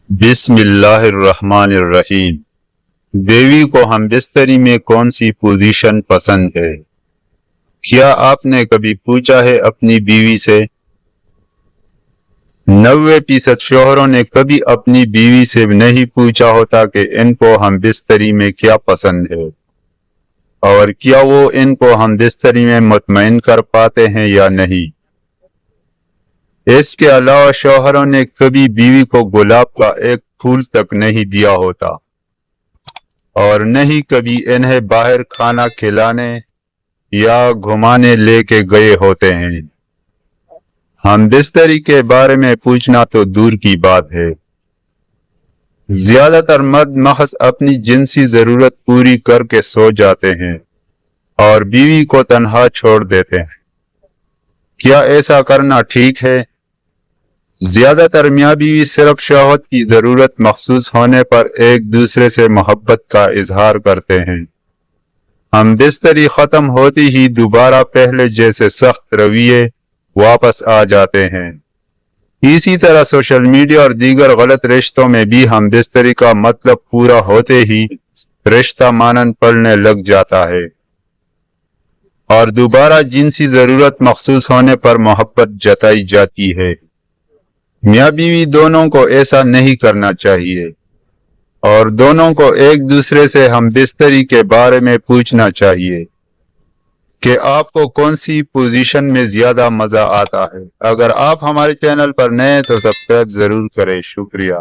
بسم اللہ الرحمن الرحیم۔ بیوی کو ہم بستری میں کون سی پوزیشن پسند ہے؟ کیا آپ نے کبھی پوچھا ہے اپنی بیوی سے؟ 90% شوہروں نے کبھی اپنی بیوی سے نہیں پوچھا ہوتا کہ ان کو ہم بستری میں کیا پسند ہے اور کیا وہ ان کو ہم بستری میں مطمئن کر پاتے ہیں یا نہیں۔ اس کے علاوہ شوہروں نے کبھی بیوی کو گلاب کا ایک پھول تک نہیں دیا ہوتا اور نہیں کبھی انہیں باہر کھانا کھلانے یا گھمانے لے کے گئے ہوتے ہیں۔ ہم بستری کے بارے میں پوچھنا تو دور کی بات ہے۔ زیادہ تر مرد محض اپنی جنسی ضرورت پوری کر کے سو جاتے ہیں اور بیوی کو تنہا چھوڑ دیتے ہیں۔ کیا ایسا کرنا ٹھیک ہے؟ زیادہ تر میاں بیوی صرف شہوت کی ضرورت محسوس ہونے پر ایک دوسرے سے محبت کا اظہار کرتے ہیں۔ ہم بستری ختم ہوتی ہی دوبارہ پہلے جیسے سخت رویے واپس آ جاتے ہیں۔ اسی طرح سوشل میڈیا اور دیگر غلط رشتوں میں بھی ہم بستری کا مطلب پورا ہوتے ہی رشتہ مانند پڑنے لگ جاتا ہے اور دوبارہ جنسی ضرورت محسوس ہونے پر محبت جتائی جاتی ہے۔ میاں بیوی دونوں کو ایسا نہیں کرنا چاہیے اور دونوں کو ایک دوسرے سے ہم بستری کے بارے میں پوچھنا چاہیے کہ آپ کو کون سی پوزیشن میں زیادہ مزہ آتا ہے۔ اگر آپ ہمارے چینل پر نئے ہیں تو سبسکرائب ضرور کریں۔ شکریہ۔